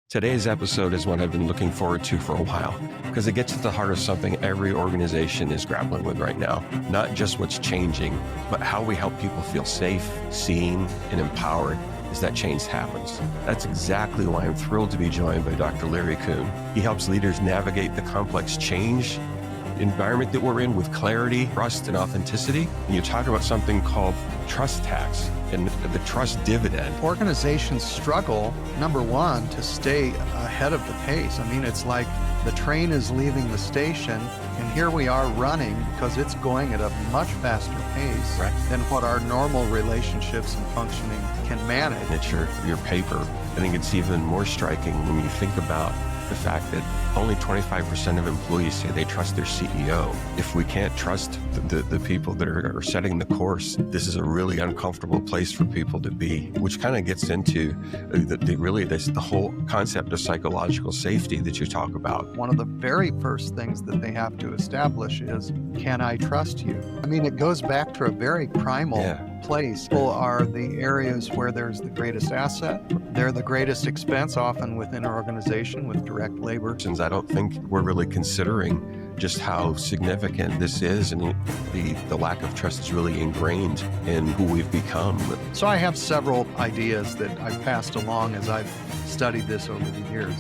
Today's episode is one I've been looking forward to for a while because it gets at the heart of something every organization is grappling with right now. Not just what's changing, but how we help people feel safe, seen, and empowered as that change happens. That's exactly why I'm thrilled to be joined by Dr. Larry Kuhn. He helps leaders navigate the complex change environment that we're in with clarity, trust, and authenticity. And you talk about something called trust tax and the trust dividend. Organizations struggle, number one, to stay ahead of the pace. I mean, it's like the train is leaving the station and here we are running because it's going at a much faster pace than what our normal relationships and functioning can manage. It's your paper. I think it's even more striking when you think about the fact that only 25% of employees say they trust their CEO. If we can't trust the people that are setting the course, this is a really uncomfortable place for people to be, which kind of gets into the whole concept of psychological safety that you talk about. One of the very first things that they have to establish is, can I trust you? I mean, it goes back to a very primal place. People are the areas where there's the greatest asset. They're the greatest expense, often within an organization with direct labor. I don't think we're really considering just how significant this is, and the lack of trust is really ingrained in who we've become. So I have several ideas that I've passed along as I've studied this over the years.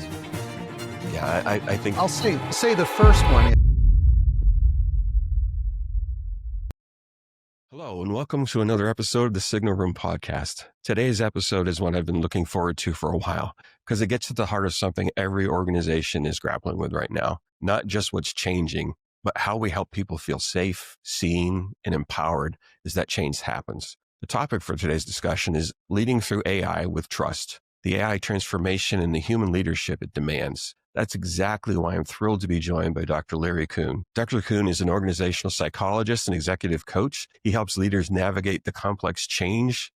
Yeah, I think I'll say the first one. Hello, and welcome to another episode of the Signal Room podcast. Today's episode is one I've been looking forward to for a while because it gets at the heart of something every organization is grappling with right now. Not just what's changing, but how we help people feel safe, seen, and empowered as that change happens. The topic for today's discussion is leading through AI with trust, the AI transformation and the human leadership it demands. That's exactly why I'm thrilled to be joined by Dr. Larry Kuhn. Dr. Kuhn is an organizational psychologist and executive coach. He helps leaders navigate the complex change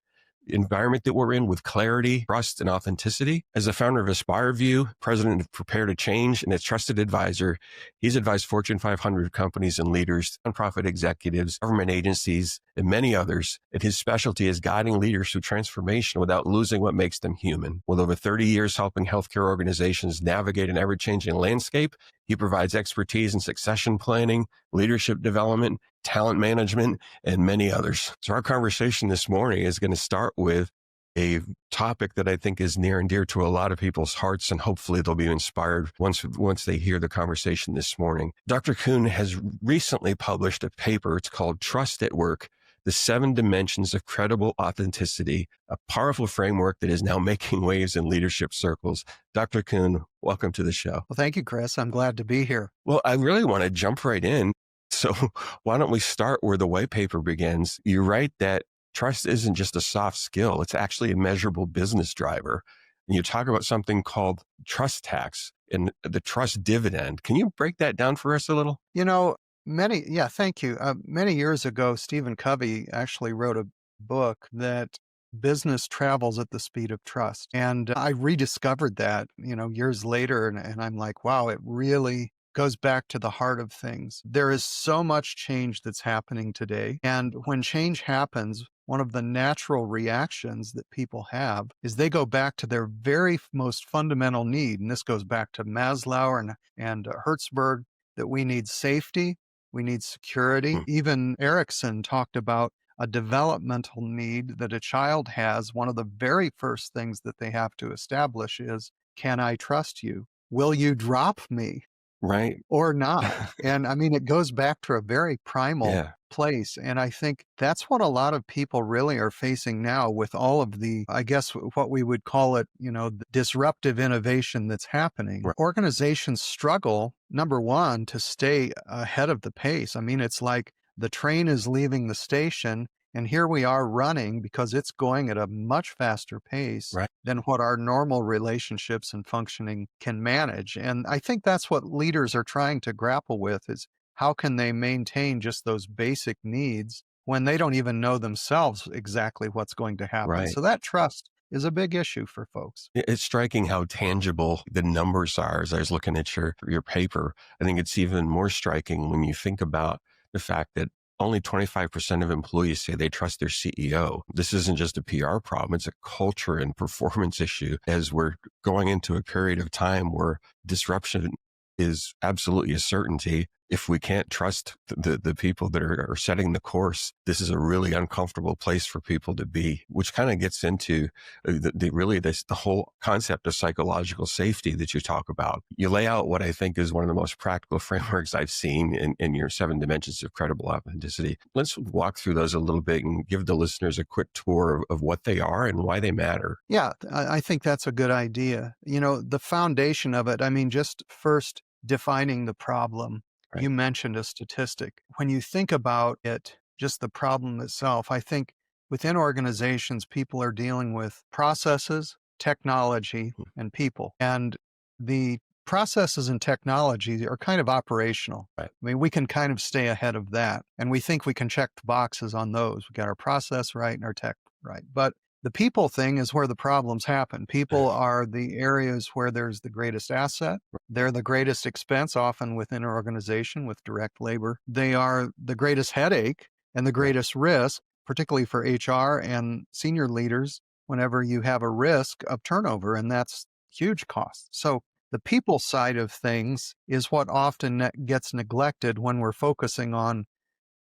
environment that we're in with clarity, trust, and authenticity. As the founder of AspireView, president of Prepare to Change, and a trusted advisor, he's advised Fortune 500 companies and leaders, nonprofit executives, government agencies, and many others. And his specialty is guiding leaders through transformation without losing what makes them human. With over 30 years helping healthcare organizations navigate an ever-changing landscape, he provides expertise in succession planning, leadership development, talent management, and many others. So our conversation this morning is going to start with a topic that I think is near and dear to a lot of people's hearts, and hopefully they'll be inspired once they hear the conversation this morning. Dr. Kuhn has recently published a paper. It's called Trust at Work: The 7 Dimensions of Credible Authenticity, a powerful framework that is now making waves in leadership circles. Dr. Kuhn, welcome to the show. Well, thank you, Chris. I'm glad to be here. Well, I really want to jump right in. So why don't we start where the white paper begins? You write that trust isn't just a soft skill. It's actually a measurable business driver. And you talk about something called trust tax and the trust dividend. Can you break that down for us a little? Thank you. Many years ago, Stephen Covey actually wrote a book that business travels at the speed of trust. And I rediscovered that, years later. And I'm like, wow, it really goes back to the heart of things. There is so much change that's happening today. And when change happens, one of the natural reactions that people have is they go back to their very most fundamental need. And this goes back to Maslow and Hertzberg, that we need safety, we need security. Even Erickson talked about a developmental need that a child has. One of the very first things that they have to establish is, can I trust you? Will you drop me? Right. Or not. And I mean, it goes back to a very primal place. And I think that's what a lot of people really are facing now with all of the, I guess, what we would call it, the disruptive innovation that's happening. Right. Organizations struggle, number one, to stay ahead of the pace. I mean, it's like the train is leaving the station and here we are running because it's going at a much faster pace than what our normal relationships and functioning can manage. And I think that's what leaders are trying to grapple with, is how can they maintain just those basic needs when they don't even know themselves exactly what's going to happen. Right. So that trust is a big issue for folks. It's striking how tangible the numbers are. As I was looking at your paper, I think it's even more striking when you think about the fact that only 25% of employees say they trust their CEO. This isn't just a PR problem. It's a culture and performance issue as we're going into a period of time where disruption is absolutely a certainty. If we can't trust the people that are setting the course, this is a really uncomfortable place for people to be, which kind of gets into the whole concept of psychological safety that you talk about. You lay out what I think is one of the most practical frameworks I've seen in your 7 dimensions of credible authenticity. Let's walk through those a little bit and give the listeners a quick tour of what they are and why they matter. Yeah, I think that's a good idea. The foundation of it, I mean, just first defining the problem. Right. You mentioned a statistic. When you think about it, just the problem itself, I think within organizations, people are dealing with processes, technology, and people. And the processes and technology are kind of operational. Right. I mean, we can kind of stay ahead of that. And we think we can check the boxes on those. We got our process right and our tech right. But the people thing is where the problems happen. People are the areas where there's the greatest asset. They're the greatest expense, often within an organization with direct labor. They are the greatest headache and the greatest risk, particularly for HR and senior leaders, whenever you have a risk of turnover, and that's huge cost. So the people side of things is what often gets neglected when we're focusing on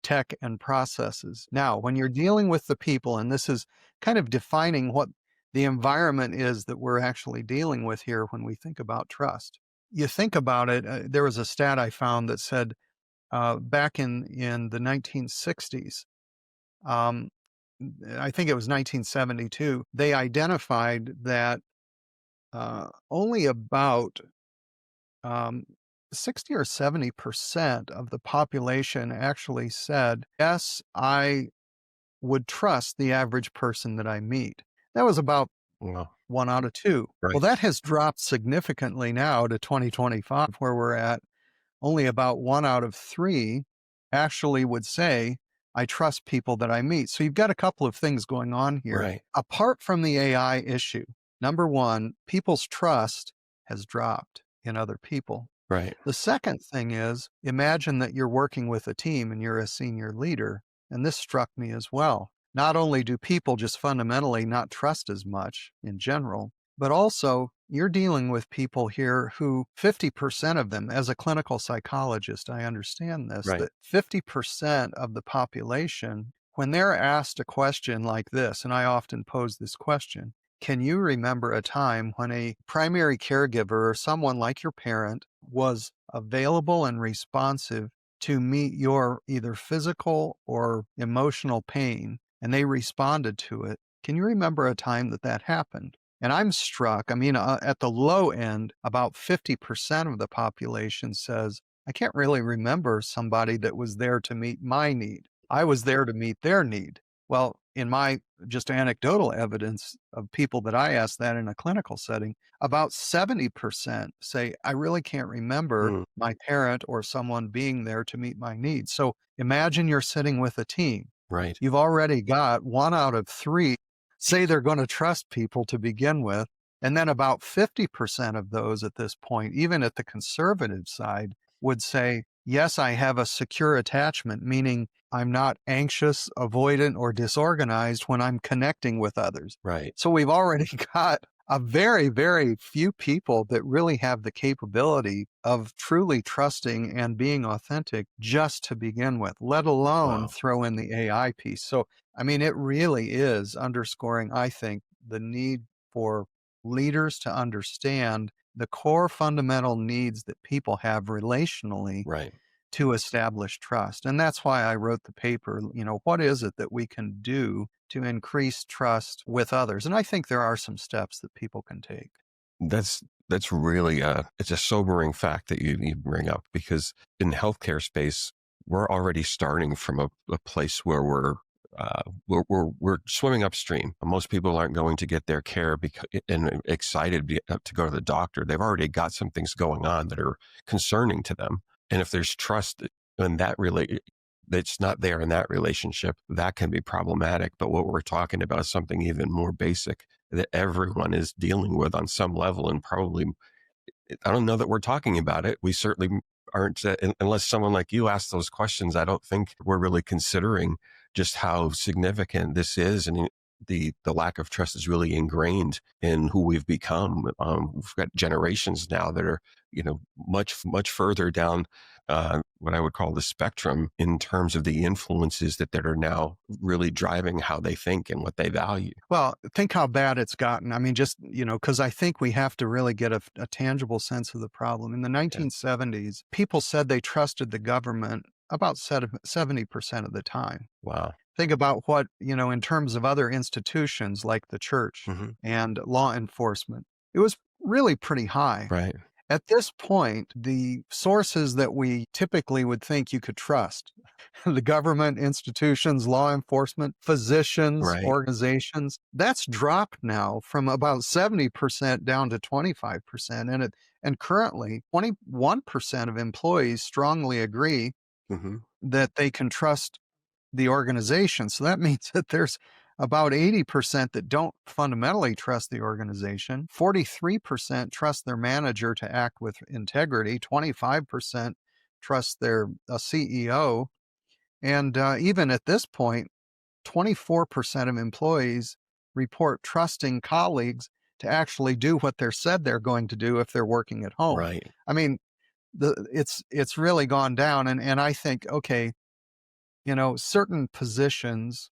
tech and processes. Now, when you're dealing with the people, and this is kind of defining what the environment is that we're actually dealing with here when we think about trust. You think about it, there was a stat I found that said back in the 1960s, I think it was 1972, they identified that only about 60 or 70% of the population actually said, yes, I would trust the average person that I meet. That was about 1 out of 2. Right. Well, that has dropped significantly now to 2025, where we're at only about 1 out of 3 actually would say, I trust people that I meet. So you've got a couple of things going on here. Right. Apart from the AI issue, number one, people's trust has dropped in other people. Right. The second thing is, imagine that you're working with a team and you're a senior leader. And this struck me as well. Not only do people just fundamentally not trust as much in general, but also you're dealing with people here who 50% of them, as a clinical psychologist, I understand this, Right. that 50% of the population, when they're asked a question like this, and I often pose this question, can you remember a time when a primary caregiver or someone like your parent was available and responsive to meet your either physical or emotional pain, and they responded to it? Can you remember a time that that happened? And I'm struck, I mean, at the low end, about 50% of the population says, I can't really remember somebody that was there to meet my need. I was there to meet their need. Well, in my just anecdotal evidence of people that I asked that in a clinical setting, about 70% say, I really can't remember my parent or someone being there to meet my needs. So imagine you're sitting with a team. Right. You've already got 1 out of 3 say they're going to trust people to begin with. And then about 50% of those at this point, even at the conservative side, would say, yes, I have a secure attachment, meaning I'm not anxious, avoidant, or disorganized when I'm connecting with others. Right. So we've already got a very, very few people that really have the capability of truly trusting and being authentic just to begin with, let alone throw in the AI piece. So, I mean, it really is underscoring, I think, the need for leaders to understand the core fundamental needs that people have relationally Right. to establish trust. And that's why I wrote the paper, what is it that we can do to increase trust with others? And I think there are some steps that people can take. That's really it's a sobering fact that you bring up, because in the healthcare space, we're already starting from a place where we're swimming upstream. Most people aren't going to get their care and excited to go to the doctor. They've already got some things going on that are concerning to them. And if there's trust in that's not there in that relationship, that can be problematic. But what we're talking about is something even more basic that everyone is dealing with on some level. And probably, I don't know that we're talking about it. We certainly aren't, unless someone like you asks those questions, I don't think we're really considering just how significant this is. And the lack of trust is really ingrained in who we've become. We've got generations now that are, much further down what I would call the spectrum in terms of the influences that are now really driving how they think and what they value. Well, think how bad it's gotten. I mean, just, because I think we have to really get a tangible sense of the problem. In the Yeah. 1970s, people said they trusted the government about 70% of the time. Wow. Think about what, in terms of other institutions like the church Hmm. and law enforcement, it was really pretty high. Right. At this point, the sources that we typically would think you could trust, the government, institutions, law enforcement, physicians, Right. organizations, that's dropped now from about 70% down to 25%. And currently 21% of employees strongly agree Hmm. that they can trust the organization. So that means that there's about 80% that don't fundamentally trust the organization. 43% trust their manager to act with integrity. 25% trust their CEO. And even at this point, 24% of employees report trusting colleagues to actually do what they're said they're going to do if they're working at home. Right. I mean, it's really gone down. And I think, okay, certain positions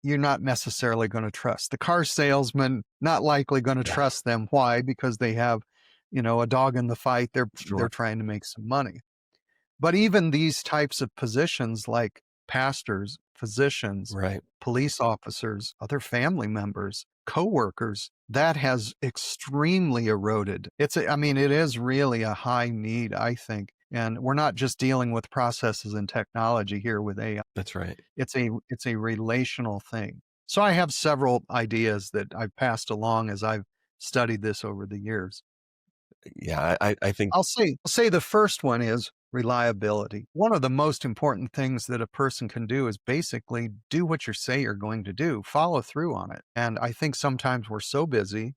you're not necessarily going to trust. The car salesman, not likely going to Yeah. trust them. Why? Because they have, a dog in the fight. They're Sure. trying to make some money. But even these types of positions like pastors, physicians, Right. police officers, other family members, coworkers, that has extremely eroded. I mean, it is really a high need, I think. And we're not just dealing with processes and technology here with AI. That's right. It's a relational thing. So I have several ideas that I've passed along as I've studied this over the years. Yeah. I think, I'll say the first one is reliability. One of the most important things that a person can do is basically do what you say you're going to do, follow through on it. And I think sometimes we're so busy.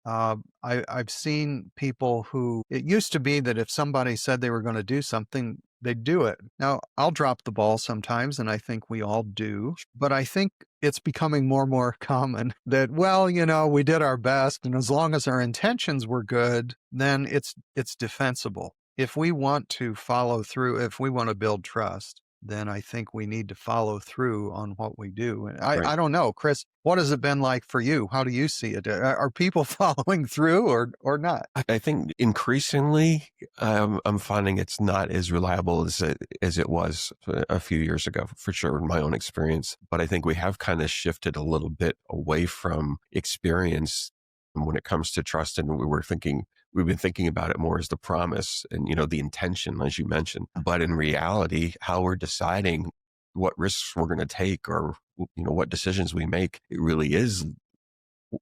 I've seen people who it used to be that if somebody said they were going to do something, they'd do it. Now, I'll drop the ball sometimes, and I think we all do. But I think it's becoming more and more common that, well, we did our best, and as long as our intentions were good, then it's defensible. If we want to follow through, if we want to build trust, then I think we need to follow through on what we do. And right. I don't know, Chris, what has it been like for you? How do you see it? Are people following through or not? I think increasingly, I'm finding it's not as reliable as it was a few years ago, for sure, in my own experience. But I think we have kind of shifted a little bit away from experience when it comes to trust, and we've been thinking about it more as the promise and the intention, as you mentioned. But in reality, how we're deciding what risks we're going to take, or what decisions we make, it really is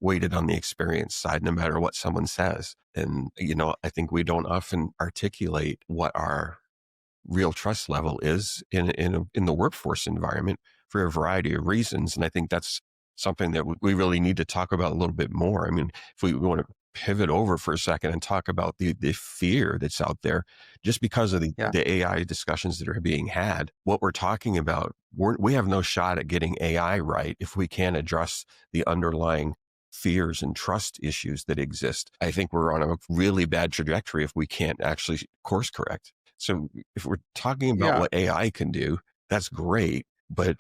weighted on the experience side, no matter what someone says. And, I think we don't often articulate what our real trust level is in the workforce environment for a variety of reasons. And I think that's something that we really need to talk about a little bit more. I mean, if we want to pivot over for a second and talk about the fear that's out there, just because of Yeah. the AI discussions that are being had, what we're talking about, we have no shot at getting AI right if we can't address the underlying fears and trust issues that exist. I think we're on a really bad trajectory if we can't actually course correct. So if we're talking about Yeah. what AI can do, that's great. But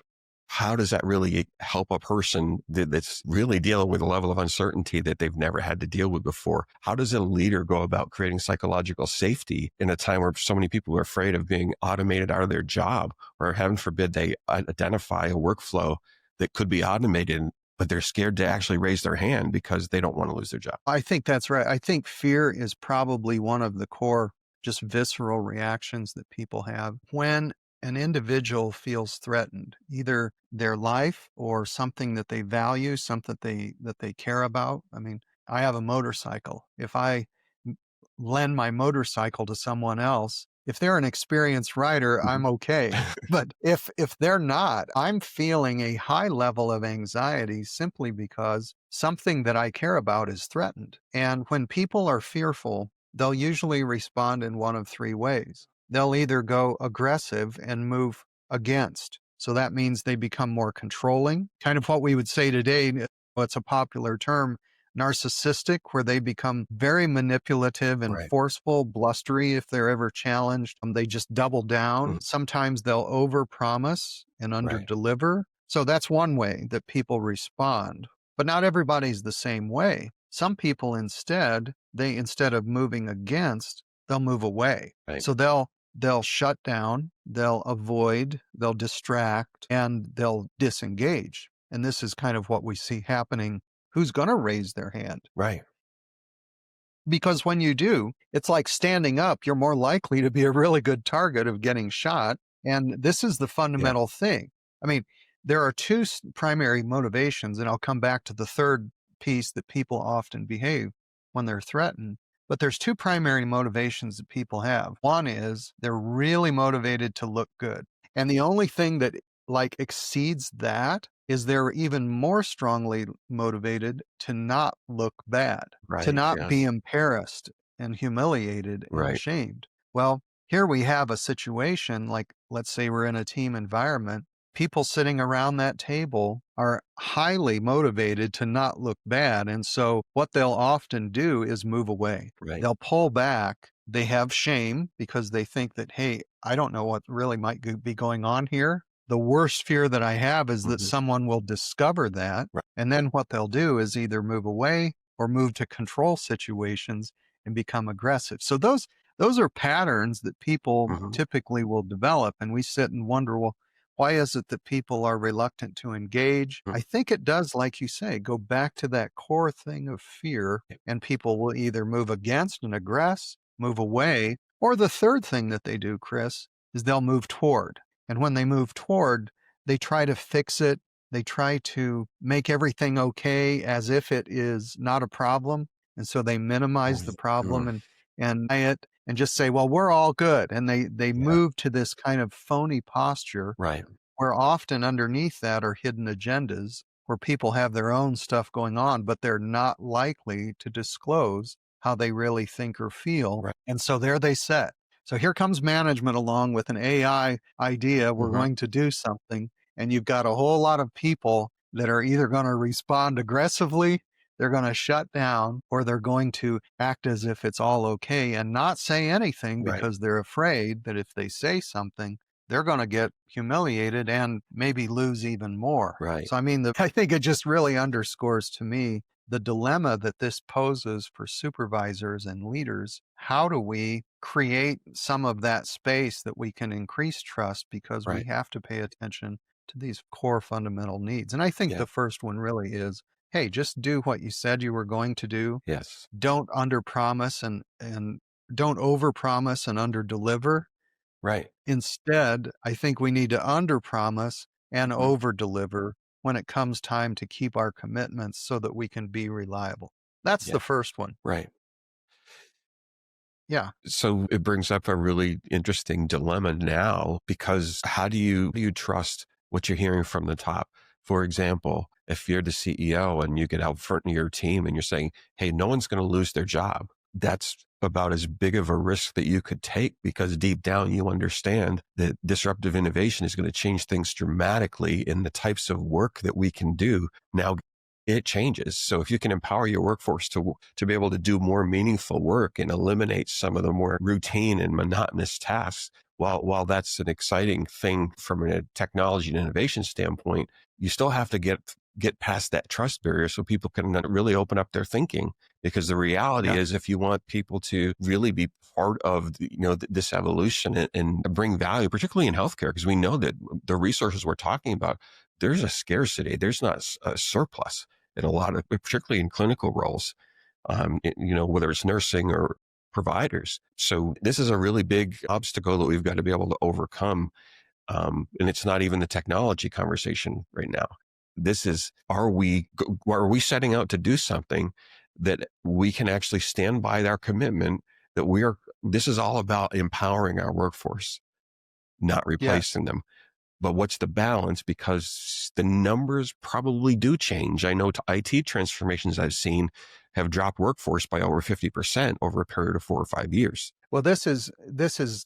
how does that really help a person that's really dealing with a level of uncertainty that they've never had to deal with before? How does a leader go about creating psychological safety in a time where so many people are afraid of being automated out of their job, or heaven forbid they identify a workflow that could be automated, but they're scared to actually raise their hand because they don't want to lose their job? I think that's right. I think fear is probably one of the core, just visceral reactions that people have when an individual feels threatened, either their life or something that they value, something that they care about. I mean, I have a motorcycle. If I m- lend my motorcycle to someone else, if they're an experienced rider, I'm okay. But if they're not, I'm feeling a high level of anxiety simply because something that I care about is threatened. And when people are fearful, they'll usually respond in one of three ways. They'll either go aggressive and move against. So that means they become more controlling, kind of what we would say today, what's a popular term, narcissistic, where they become very manipulative and Right. forceful, blustery if they're ever challenged. They just double down. Mhm. Sometimes they'll overpromise and Right. underdeliver. So that's one way that people respond. But not everybody's the same way. Some people instead of moving against, they'll move away. Right. So they'll shut down, they'll avoid, they'll distract, and they'll disengage. And this is kind of what we see happening. Who's going to raise their hand? Right. Because when you do, it's like standing up, you're more likely to be a really good target of getting shot. And this is the Yeah. fundamental thing. I mean, there are two primary motivations, and I'll come back to the third piece that people often behave when they're threatened. But there's two primary motivations that people have. One is they're really motivated to look good. And the only thing that like exceeds that is they're even more strongly motivated to not look bad, to Right. not be Yes. embarrassed and humiliated and Right. ashamed. Well, here we have a situation like, let's say we're in a team environment. People sitting around that table are highly motivated to not look bad. And so what they'll often do is move away. Right. They'll pull back. They have shame because they think that, hey, I don't know what really might be going on here. The worst fear that I have is that Mhm. someone will discover that. Right. And then what they'll do is either move away or move to control situations and become aggressive. So those are patterns that people Mhm. typically will develop. And we sit and wonder, well, why is it that people are reluctant to engage? Mhm. I think it does, like you say, go back to that core thing of fear, Yep. and people will either move against and aggress, move away, or the third thing that they do, Chris, is they'll move toward. And when they move toward, they try to fix it. They try to make everything okay as if it is not a problem. And so they minimize the problem Mm. and deny it and just say, well, we're all good. And they Yeah. move to this kind of phony posture Right. where often underneath that are hidden agendas where people have their own stuff going on, but they're not likely to disclose how they really think or feel. Right. And so there they sit. So here comes management along with an AI idea. We're Mhm. going to do something. And you've got a whole lot of people that are either going to respond aggressively, they're going to shut down, or they're going to act as if it's all okay and not say anything Right. because they're afraid that if they say something, they're going to get humiliated and maybe lose even more. Right. So, I mean, I think it just really underscores to me the dilemma that this poses for supervisors and leaders. How do we create some of that space that we can increase trust because we Right. have to pay attention to these core fundamental needs? And I think Yeah. the first one really is, hey, just do what you said you were going to do. Yes. Don't underpromise and don't overpromise and underdeliver. Right. Instead, I think we need to underpromise and Mhm. overdeliver when it comes time to keep our commitments so that we can be reliable. That's Yeah. the first one. Right. Yeah. So it brings up a really interesting dilemma now, because how do you trust what you're hearing from the top? For example, if you're the CEO and you get out front of your team and you're saying, hey, no one's going to lose their job, that's about as big of a risk that you could take, because deep down you understand that disruptive innovation is going to change things dramatically in the types of work that we can do. Now it changes. So if you can empower your workforce to be able to do more meaningful work and eliminate some of the more routine and monotonous tasks, while that's an exciting thing from a technology and innovation standpoint, you still have to get past that trust barrier so people can really open up their thinking. Because the reality Yeah. is, if you want people to really be part of this evolution and bring value, particularly in healthcare, because we know that the resources we're talking about, there's a scarcity, there's not a surplus in a lot of, particularly in clinical roles, whether it's nursing or providers. So this is a really big obstacle that we've got to be able to overcome. And it's not even the technology conversation right now. This is, are we setting out to do something that we can actually stand by our commitment that this is all about empowering our workforce, not Yes. replacing them. But what's the balance? Because the numbers probably do change. I know IT transformations I've seen have dropped workforce by over 50% over a period of 4 or 5 years. Well, this is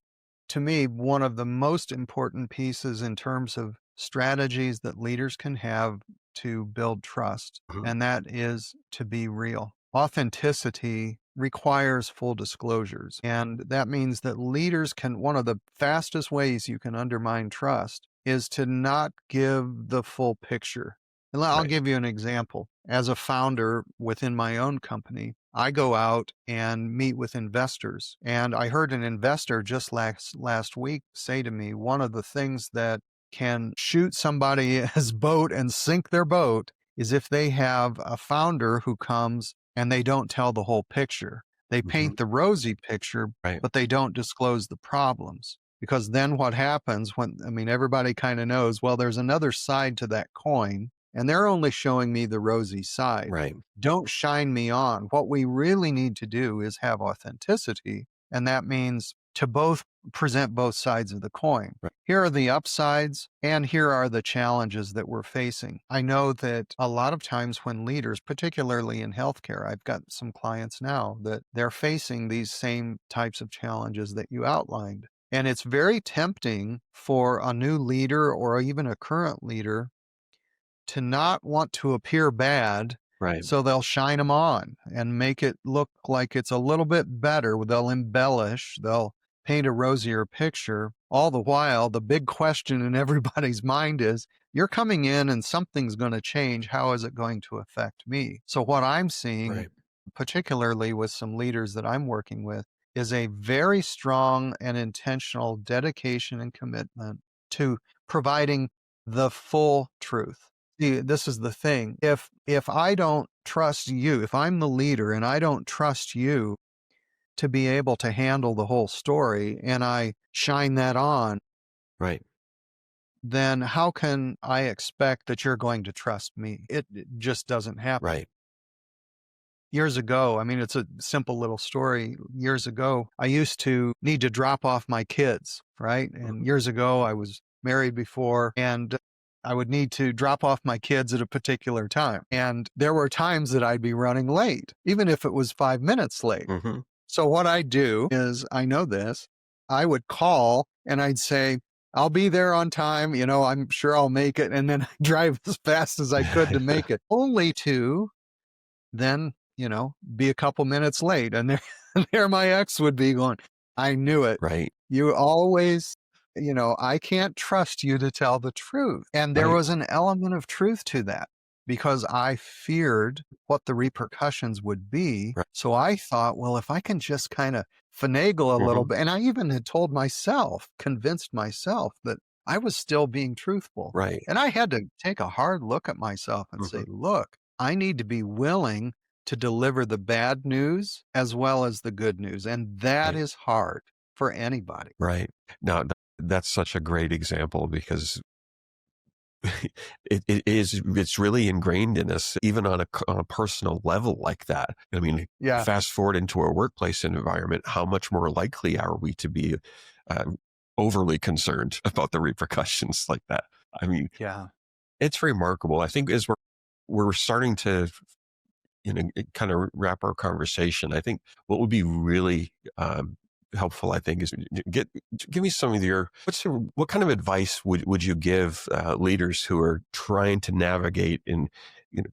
to me one of the most important pieces in terms of strategies that leaders can have to build trust, Mhm. and that is to be real. Authenticity requires full disclosures, and that means that leaders can, one of the fastest ways you can undermine trust is to not give the full picture. And I'll Right. give you an example. As a founder within my own company, I go out and meet with investors. And I heard an investor just last week say to me, one of the things that can shoot somebody's boat and sink their boat is if they have a founder who comes and they don't tell the whole picture. They Mhm. paint the rosy picture, Right. but they don't disclose the problems. Because then what happens everybody kind of knows, well, there's another side to that coin, and they're only showing me the rosy side. Right. Don't shine me on. What we really need to do is have authenticity. And that means to both present both sides of the coin. Right. Here are the upsides, and here are the challenges that we're facing. I know that a lot of times when leaders, particularly in healthcare, I've got some clients now that they're facing these same types of challenges that you outlined. And it's very tempting for a new leader or even a current leader to not want to appear bad. Right. So they'll shine them on and make it look like it's a little bit better. They'll embellish, they'll paint a rosier picture. All the while, the big question in everybody's mind is, you're coming in and something's going to change. How is it going to affect me? So what I'm seeing, Right. particularly with some leaders that I'm working with, is a very strong and intentional dedication and commitment to providing the full truth. See, this is the thing. If I don't trust you, if I'm the leader and I don't trust you to be able to handle the whole story and I shine that on, Right. then how can I expect that you're going to trust me? It just doesn't happen. Right. Years ago, it's a simple little story. Years ago, I used to need to drop off my kids, right? And Mhm. years ago, I was married before, and I would need to drop off my kids at a particular time. And there were times that I'd be running late, even if it was 5 minutes late. Mhm. So what I do is, I know this, I would call and I'd say, I'll be there on time. I'm sure I'll make it. And then I drive as fast as I could to make it, only to then, be a couple minutes late. And there, there my ex would be going, I knew it. Right. You always, I can't trust you to tell the truth. And there Right. was an element of truth to that because I feared what the repercussions would be. Right. So I thought, well, if I can just kind of finagle a little Mhm. bit, and I even had told myself, convinced myself that I was still being truthful. Right. And I had to take a hard look at myself and say, Mhm. look, I need to be willing to deliver the bad news as well as the good news. And that Right. is hard for anybody. Right. Now, that's such a great example because it's really ingrained in us, even on a personal level like that. I mean, Yeah. fast forward into a workplace environment, how much more likely are we to be uh, overly concerned about the repercussions like that? I mean, Yeah. it's remarkable. I think as we're starting to kind of wrap our conversation, I think what would be really helpful, I think, is give me some of what kind of advice would you give leaders who are trying to navigate and you know,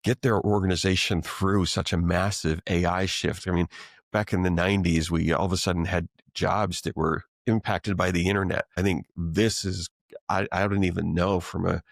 get their organization through such a massive AI shift? I mean, back in the 90s, we all of a sudden had jobs that were impacted by the internet. I think this is, I don't even know from a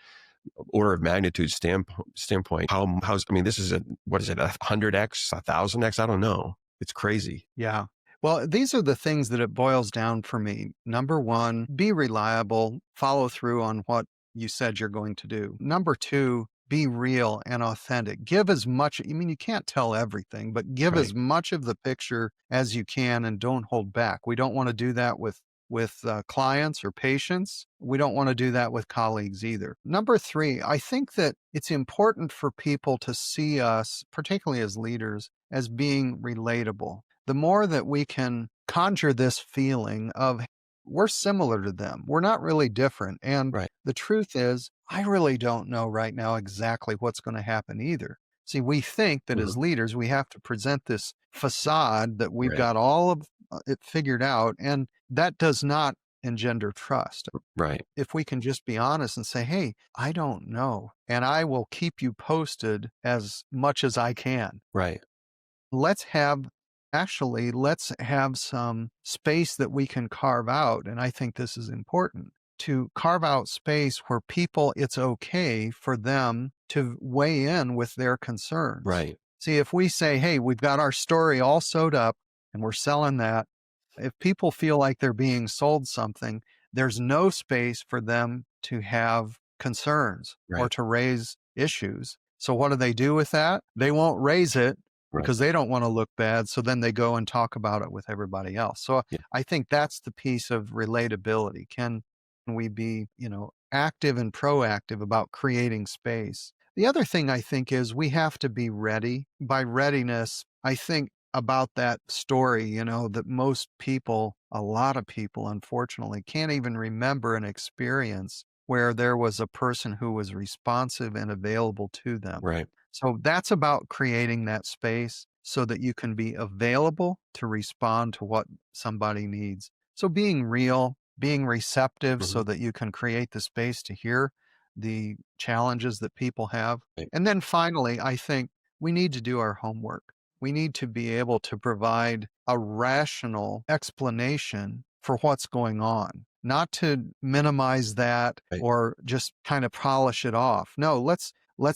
order of magnitude standpoint, this is what is it, 100x, 1000x? I don't know. It's crazy. Yeah. Well, these are the things that it boils down for me. Number one, be reliable, follow through on what you said you're going to do. Number two, be real and authentic. Give as much, you can't tell everything, but give Right. as much of the picture as you can and don't hold back. We don't want to do that with clients or patients. We don't want to do that with colleagues either. Number three, I think that it's important for people to see us, particularly as leaders, as being relatable. The more that we can conjure this feeling of we're similar to them. We're not really different. And Right. the truth is, I really don't know right now exactly what's going to happen either. See, we think that Mhm. as leaders, we have to present this facade that we've Right. got all of it figured out, and that does not engender trust. Right. If we can just be honest and say, hey, I don't know, and I will keep you posted as much as I can. Right. Let's have let's have some space that we can carve out. And I think this is important to carve out space where people, it's okay for them to weigh in with their concerns. Right. See, if we say, hey, we've got our story all sewed up and we're selling that, if people feel like they're being sold something, there's no space for them to have concerns or Right. to raise issues. So what do they do with that? They won't raise it Right. because they don't want to look bad. So then they go and talk about it with everybody else. So Yeah. I think that's the piece of relatability. Can we be, active and proactive about creating space? The other thing I think is we have to be ready. By readiness, I think about that story, that most people, a lot of people, unfortunately, can't even remember an experience where there was a person who was responsive and available to them. Right. So that's about creating that space so that you can be available to respond to what somebody needs. So being real, being receptive Mhm. so that you can create the space to hear the challenges that people have. Right. And then finally, I think we need to do our homework. We need to be able to provide a rational explanation for what's going on, not to minimize that Right. or just kind of polish it off. No, let's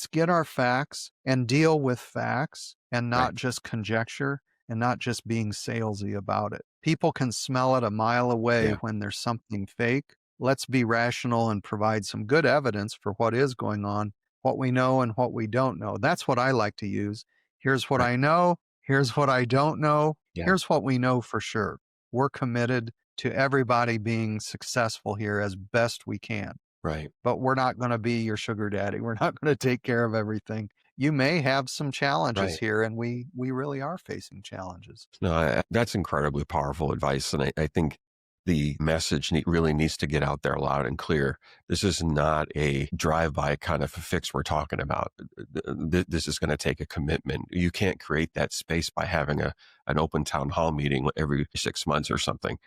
get our facts and deal with facts and Right. not just conjecture and not just being salesy about it. People can smell it a mile away Yeah. when there's something fake. Let's be rational and provide some good evidence for what is going on, what we know and what we don't know. That's what I like to use. Here's what Right. I know. Here's what I don't know. Yeah. Here's what we know for sure. We're committed to everybody being successful here as best we can, Right. but we're not going to be your sugar daddy. We're not going to take care of everything. You may have some challenges Right. here, and we really are facing challenges. No, that's incredibly powerful advice. And I think the message really needs to get out there loud and clear. This is not a drive-by kind of a fix we're talking about. This is going to take a commitment. You can't create that space by having an open town hall meeting every 6 months or something.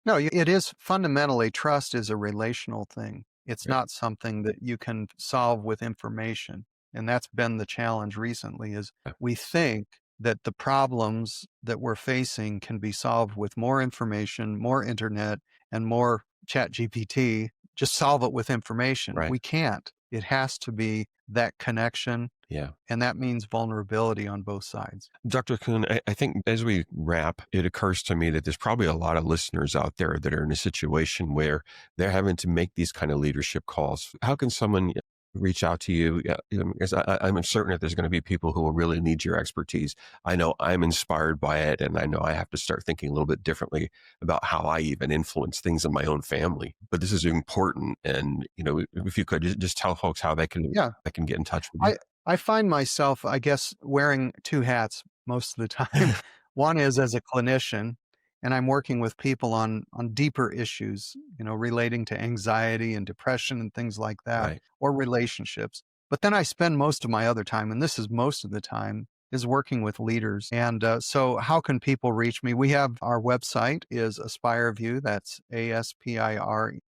No, it is fundamentally trust is a relational thing. It's Right. not something that you can solve with information. And that's been the challenge recently is Yeah. we think that the problems that we're facing can be solved with more information, more internet, and more chat GPT. Just solve it with information. Right. We can't. It has to be that connection. Yeah. And that means vulnerability on both sides. Dr. Kuhn, I think as we wrap, it occurs to me that there's probably a lot of listeners out there that are in a situation where they're having to make these kind of leadership calls. How can someone reach out to you? Yeah, because I'm certain that there's going to be people who will really need your expertise. I know I'm inspired by it, and I know I have to start thinking a little bit differently about how I even influence things in my own family. But this is important. And, if you could just tell folks how Yeah. they can get in touch with you. I find myself, I guess, wearing two hats most of the time. One is as a clinician, and I'm working with people on deeper issues, relating to anxiety and depression and things like that, Right. or relationships. But then I spend most of my other time, and this is most of the time, is working with leaders. And so how can people reach me? We have our website is AspireView. That's ASPIRVUE,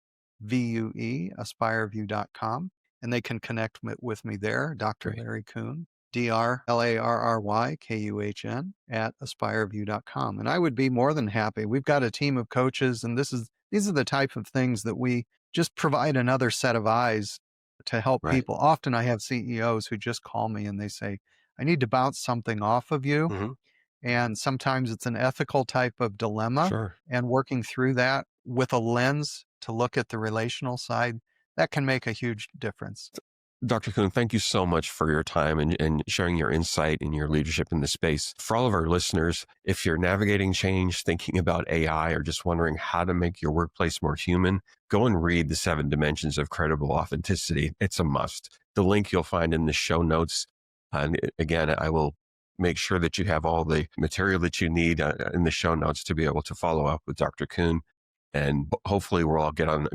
aspireview.com. And they can connect with me there, Dr. Great. Larry Kuhn, DrLarryKuhn at aspireview.com. And I would be more than happy. We've got a team of coaches, and these are the type of things that we just provide another set of eyes to help Right. people. Often I have CEOs who just call me and they say, I need to bounce something off of you. Hmm. And sometimes it's an ethical type of dilemma, Sure. and working through that with a lens to look at the relational side, that can make a huge difference. Dr. Kuhn, thank you so much for your time and sharing your insight and your leadership in the space. For all of our listeners, if you're navigating change, thinking about AI, or just wondering how to make your workplace more human, go and read The 7 Dimensions of Credible Authenticity. It's a must. The link you'll find in the show notes. And again, I will make sure that you have all the material that you need in the show notes to be able to follow up with Dr. Kuhn. And hopefully we'll all get on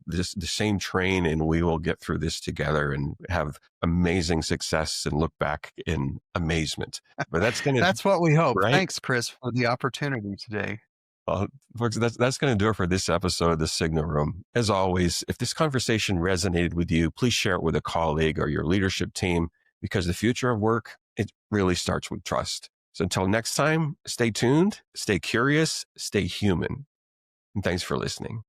the same train, and we will get through this together and have amazing success and look back in amazement. But that's going to, That's what we hope. right? Thanks, Chris, for the opportunity today. Folks, that's going to do it for this episode of The Signal Room. As always, if this conversation resonated with you, please share it with a colleague or your leadership team, because the future of work, it really starts with trust. So until next time, stay tuned, stay curious, stay human. And thanks for listening.